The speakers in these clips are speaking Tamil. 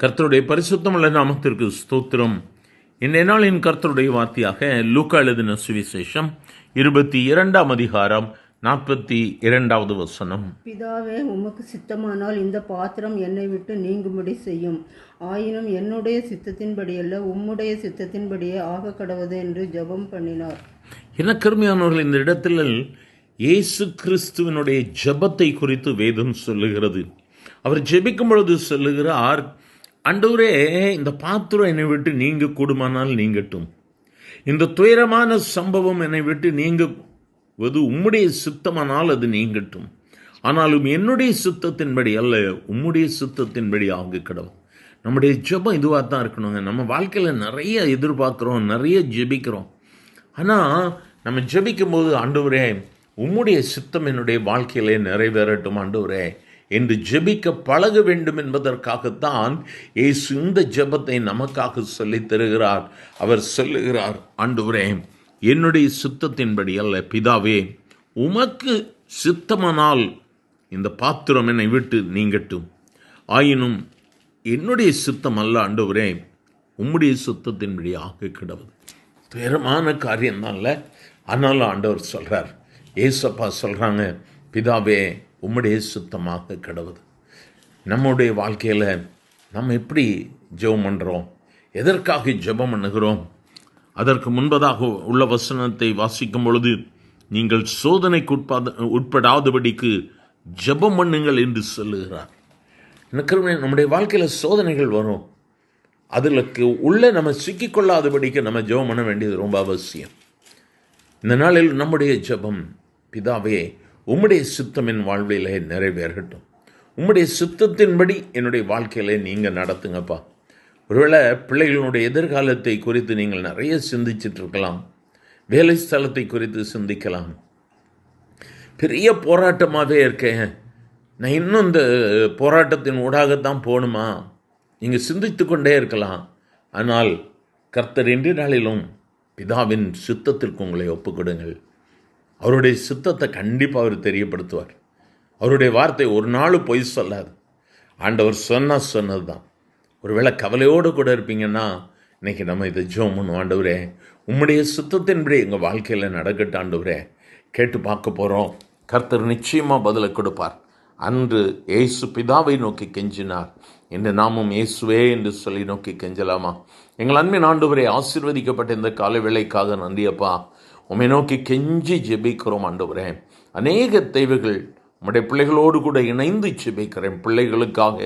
கர்த்தருடைய பரிசுத்தமுள்ள நாமத்திற்கு ஸ்தோத்திரம். இன்றைய நாளின் கர்த்தருடைய வார்த்தையாக லூக்கா எழுதின சுவிசேஷம் 22ஆம் அதிகாரம் 42வது வசனம். பிதாவே, உமக்கு சித்தமானால் இந்த பாத்திரம் என்னை விட்டு நீங்கும்படி செய்யும். ஆயினும் என்னுடைய சித்தத்தின்படி அல்ல, உம்முடைய சித்தத்தின்படியே ஆக கடவது என்று ஜெபம் பண்ணினார். எனக்கருமையானவர்கள், இந்த இடத்தில் இயேசு கிறிஸ்துவனுடைய ஜெபத்தை குறித்து வேதம் சொல்லுகிறது. அவர் ஜெபிக்கும் பொழுது சொல்லுகிறார், ஆண்டவரே, இந்த பாத்திரம் என்னை விட்டு நீங்க கூடுமானால் நீங்கட்டும். இந்த துயரமான சம்பவம் என்னை விட்டு நீங்குவது உம்முடைய சித்தமானால் அது நீங்கட்டும். ஆனாலும் என்னுடைய சித்தத்தின்படி அல்ல, உம்முடைய சித்தத்தின்படி ஆக கடவுள். நம்முடைய ஜெபம் இதுவாக தான் இருக்கணுங்க. நம்ம வாழ்க்கையில் நிறைய எதிர்பார்க்குறோம், நிறைய ஜெபிக்கிறோம். ஆனால் நம்ம ஜெபிக்கும் போது, ஆண்டவரே, உம்முடைய சித்தம் என்னுடைய வாழ்க்கையிலே நிறைவேறட்டும் ஆண்டவரே என்று ஜெபிக்க பழக வேண்டும் என்பதற்காகத்தான் இயேசு இந்த ஜெபத்தை நமக்காக சொல்லித் தருகிறார். அவர் சொல்லுகிறார், ஆண்டவரே, என்னுடைய சித்தத்தின்படி அல்ல, பிதாவே, உமக்கு சித்தமானால் இந்த பாத்திரம் என்னை விட்டு நீங்கட்டும். ஆயினும் என்னுடைய சித்தம் அல்ல ஆண்டவரே, உம்முடைய சித்தத்தின்படி ஆக கிடவது. துயரமான காரியம்தான்ல. ஆனாலும் ஆண்டவர் சொல்கிறார், ஏசப்பா சொல்கிறாங்க, பிதாவே, உம்முடைய சுத்தமாக கிடவது. நம்முடைய வாழ்க்கையில் நம்ம எப்படி ஜெபம் பண்ணுறோம், எதற்காக ஜெபம் பண்ணுகிறோம்? அதற்கு முன்பதாக உள்ள வசனத்தை வாசிக்கும் பொழுது, நீங்கள் சோதனைக்கு உட்படாதபடிக்கு ஜெபம் பண்ணுங்கள் என்று சொல்லுகிறார். எனக்கு நம்முடைய வாழ்க்கையில் சோதனைகள் வரும், அதில் உள்ள நம்ம சிக்கிக்கொள்ளாதபடிக்கு நம்ம ஜெபம் பண்ண வேண்டியது ரொம்ப அவசியம். இந்த நாளில் நம்முடைய ஜெபம், பிதாவே, உம்முடைய சித்தம் என் வாழ்விலே நிறைவேறட்டும். உம்முடைய சித்தத்தின்படி என்னுடைய வாழ்க்கையிலே நீங்கள் நடத்துங்கப்பா. ஒருவேளை பிள்ளைகளுடைய எதிர்காலத்தை குறித்து நீங்கள் நிறைய சிந்திச்சிட்ருக்கலாம், வேலை ஸ்தலத்தை குறித்து சிந்திக்கலாம். பெரிய போராட்டமாகவே இருக்கேன், நான் இன்னும் இந்த போராட்டத்தின் ஊடாகத்தான் போகணுமா, நீங்கள் சிந்தித்து கொண்டே இருக்கலாம். ஆனால் கர்த்தர் இன்றைய நாளிலும் பிதாவின் சித்தத்திற்கு உங்களை ஒப்புக்கொடுங்கள். அவருடைய சித்தத்தை கண்டிப்பாக அவர் தெரியப்படுத்துவார். அவருடைய வார்த்தை ஒரு நாள் பொய் சொல்லாது. ஆண்டவர் சொன்னது தான். ஒருவேளை கவலையோடு கூட இருப்பீங்கன்னா, இன்றைக்கி நம்ம இதை ஜெபம் பண்ணுவோம். ஆண்டவரே, உம்முடைய சித்தத்தின்படி எங்கள் வாழ்க்கையில் நடக்கட்டும் ஆண்டவரே கேட்டு பார்க்க போகிறோம். கர்த்தர் நிச்சயமாக பதிலை கொடுப்பார். அன்று இயேசு பிதாவை நோக்கி கெஞ்சினார், இன்று நாமும் இயேசுவே என்று சொல்லி நோக்கி கெஞ்சலாமா? எங்கள் அன்பின் ஆண்டவரே, ஆசீர்வதிக்கப்பட்ட இந்த காலை வேளைக்காக நன்றியப்பா. உம்மை நோக்கி கெஞ்சி ஜெபிக்கிறோம் ஆண்டவரே. அநேக தேவைகள் நம்முடைய பிள்ளைகளோடு கூட இணைந்து ஜெபிக்கிறேன். பிள்ளைகளுக்காக,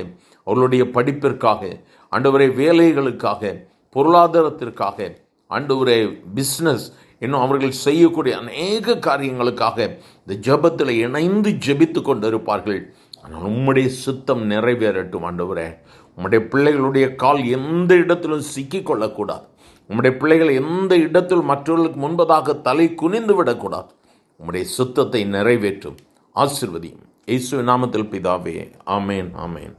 அவர்களுடைய படிப்பிற்காக, ஆண்டவரே, வேலைகளுக்காக, பொருளாதாரத்திற்காக, ஆண்டவரே, பிஸ்னஸ், இன்னும் அவர்கள் செய்யக்கூடிய அநேக காரியங்களுக்காக இந்த ஜெபத்தில் இணைந்து ஜெபித்து கொண்டு இருப்பார்கள். ஆனால் உம்முடைய சித்தம் நிறைவேறட்டும் ஆண்டவரே. உம்முடைய பிள்ளைகளுடைய கால் எந்த இடத்திலும் சிக்கிக்கொள்ளக்கூடாது. உம்முடைய பிள்ளைகள் எந்த இடத்தில் மற்றவர்களுக்கு முன்பதாக தலை குனிந்து விடக்கூடாது. உம்முடைய சித்தத்தை நிறைவேற்றும். ஆசீர்வதியும். இயேசுவின் நாமத்தில் பிதாவே, ஆமேன், ஆமேன்.